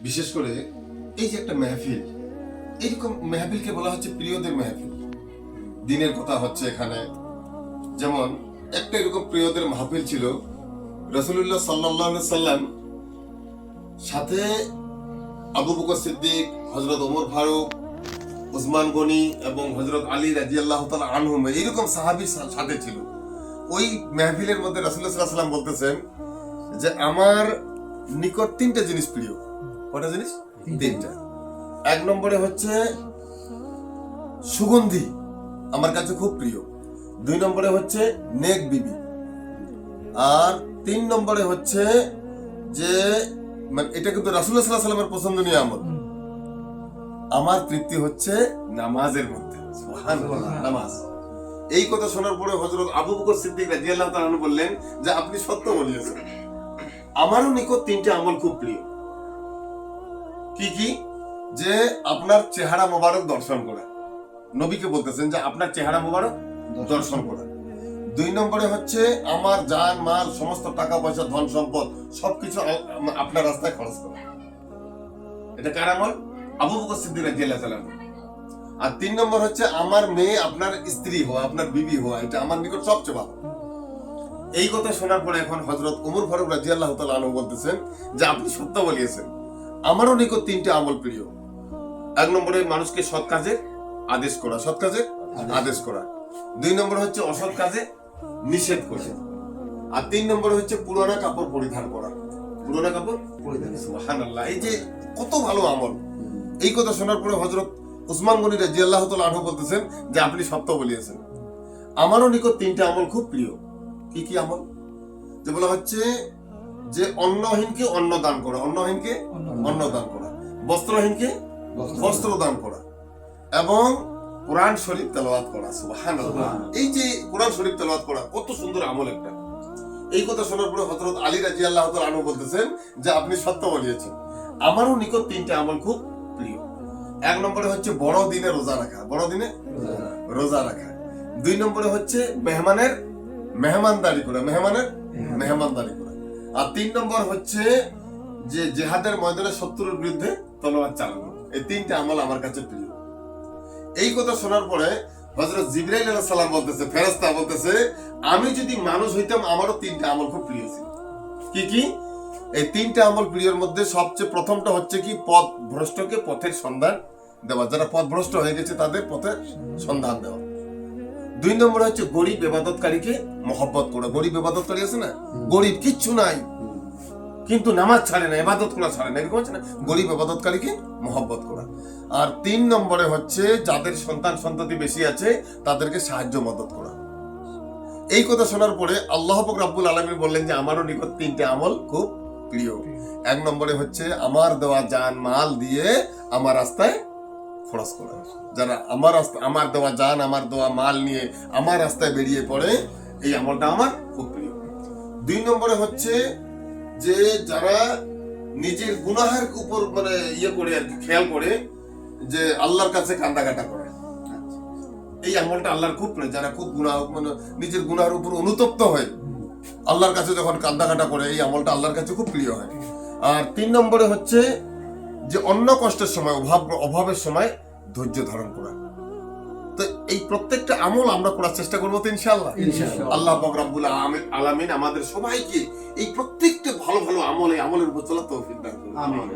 বিশেষ করে এই যে একটা মেহফিল, এইরকম মেহফিলকে বলা হচ্ছে প্রিয়দের মেহফিল। দিনের কথা হচ্ছে এখানে, যেমন একটা এরকম প্রিয়দের মাহফিল ছিল। রাসূলুল্লাহ সাল্লাল্লাহু আলাইহি সাল্লাম সাথে আবু বকর সিদ্দিক, হযরত ওমর ফারুক, উসমান গনি এবং হযরত আলী রাদিয়াল্লাহু তাআলা আনহুম এইরকম সাহাবী সাথে ছিল। ওই মেহফিলের মধ্যে রাসূলুল্লাহ সাল্লাল্লাহু আলাইহি সাল্লাম বলতেছেন যে আমার নিকট তিনটা জিনিস প্রিয়। কয়টা জিনিস? তিনটা। এক নম্বরে হচ্ছে সুগন্ধি, আমার কাছে খুব প্রিয়। দুই নম্বরে হচ্ছে নেক বিবি। আর তিন নম্বরে হচ্ছে যে মানে এটা কিন্তু রাসূলুল্লাহ সাল্লাল্লাহু আলাইহি ওয়াসাল্লামের পছন্দনীয় আমল। আমার তৃপ্তি হচ্ছে নামাজের মধ্যে। সুবহানাল্লাহ, নামাজ। এই কথা শোনার পরে হযরত আবু বকর সিদ্দিক রাদিয়াল্লাহু তাআলা আনহু বললেন যে আপনি সত্য বলিয়েছেন, আমারও নিকট তিনটা আমল খুব প্রিয়। কি কি? যে আপনার চেহারা মোবারক দর্শন করা, নবীকে বলতেছেন যে আপনার চেহারা মোবারক দর্শন করা। দুই নম্বরে হচ্ছে আমার জান মাল সমস্ত টাকা পয়সা ধন সম্পদ সবকিছু আপনার রাস্তায় খরচ করা। এটা কার আমল? আবু বকর সিদ্দিক রাদিয়াল্লাহু তাআলা। আর তিন নম্বর হচ্ছে আমার মেয়ে আপনার স্ত্রী হওয়া, আপনার বিবি হওয়া, এটা আমার নিকট সবচেয়ে ভালো। এই কথা শোনার পরে এখন হযরত ওমর ফারুক রাদিয়াল্লাহু তাআলা আনহু বলতেছেন যে আপনি সত্য বলিয়েছেন, আমারও নিকট তিনটে আমল প্রিয়। এক নম্বরে মানুষকে সৎ কাজে আদেশ করা, সৎ কাজে আদেশ করা। দুই নম্বর হচ্ছে অসৎ কাজে নিষেধ করা। আর তিন নম্বরে হচ্ছে পুরানা কাপড় পরিধান করা, পুরানা কাপড় পরিধান। সুবহানাল্লাহ, এই যে কত ভালো আমল। এই কথা শোনার পরে হযরত উসমান গনি রাদিয়াল্লাহু তাআলা আনহু বলতেছেন যে আপনি সত্য বলিয়েছেন, আমারও নিকট তিনটে আমল খুব প্রিয়। কি কি আমল? যে বলা হচ্ছে যে অন্নহীনকে অন্ন দান করা, অন্নহীনকে অন্ন দান করা, বস্ত্রহীনকে বস্ত্র দান করা এবং কোরআন শরীফ তেলাওয়াত করা। সুবহানাল্লাহ, এই যে কোরআন শরীফ তেলাওয়াত করা কত সুন্দর আমল একটা। এই কথা শোনার পরে হযরত আলী রাদিয়াল্লাহু তাআলা আনহু বলতেছেন যে আপনি সত্য বলিয়েছেন, আমারও নিকট তিনটে আমল খুব প্রিয়। এক নম্বরে হচ্ছে বড় দিনে রোজা রাখা, বড় দিনে রোজা রাখা। দুই নম্বরে হচ্ছে মেহমানদারি করা, মেহমানদারি করা। আর তিন নম্বর হচ্ছে যে জিহাদের ময়দানে শত্রুর বিরুদ্ধে তলোয়ার চালানো। এই তিনটা আমল আমার কাছে প্রিয়। এই কথা শোনার পরে হযরত জিবরাইল আলাইহিস সালাম বলতেছে, ফেরেশতা বলতেছে, আমি যদি মানুষ হইতাম আমারও তিনটা আমল খুব প্রিয় ছিল। কি কি? এই তিনটা আমল প্রিয়র মধ্যে সবচেয়ে প্রথমটা হচ্ছে কি পথ ভ্রষ্টকে পথের সন্ধান দেওয়া, যারা পথ ভ্রষ্ট হয়ে গেছে তাদের পথের সন্ধান দেওয়া। দুই নম্বর হচ্ছে গরিব ইবাদতকারীকে মহব্বত করা। গরিব ইবাদতকারী আছে না, গরিব কিচ্ছু নাই কিন্তু নামাজ ছাড়ে না, ইবাদত করা ছাড়ে না, এরকম আছে না, গরিব ইবাদতকারীকে মহব্বত করা। আর তিন নম্বরে হচ্ছে যাদের সন্তান সন্ততি বেশি আছে তাদেরকে সাহায্য মদত করা। এই কথা শোনার পরে আল্লাহ পাক রব্বুল আলামিন বললেন যে আমারও নিকট তিনটে আমল খুব প্রিয়। এক নম্বরে হচ্ছে আমার দেওয়া জান মাল দিয়ে আমার রাস্তায় খরচ করা। যারা আমার দেওয়া জান আমার দেওয়া মাল নিয়ে আমার রাস্তায় বেরিয়ে পড়ে, এই আমলটা আমার খুব প্রিয়। দুই নম্বরে হচ্ছে যে যারা নিজের গুনাহের উপর মানে করে আর কি খেয়াল করে যে আল্লাহর কাছে কান্দাকাটা করে, এই আমলটা আল্লাহর খুব প্রিয়। যারা খুব গুনাহ মানে নিজের গুনাহের উপর অনুতপ্ত হয় আল্লাহর কাছে যখন কান্দাকাটা করে, এই আমলটা আল্লাহর কাছে খুব প্রিয় হয়। আর তিন নম্বরে হচ্ছে যে অন্য কষ্টের সময় অভাবের সময় ধৈর্য ধারণ করা। তো এই প্রত্যেকটা আমল আমরা করার চেষ্টা করবো তো ইনশাআল্লাহ। আল্লাহ পাক রব্বুল আলামিন আমাদের সবাইকে এই প্রত্যেকটা ভালো ভালো আমলের উপর চলার তৌফিক দান করুন। আমিন।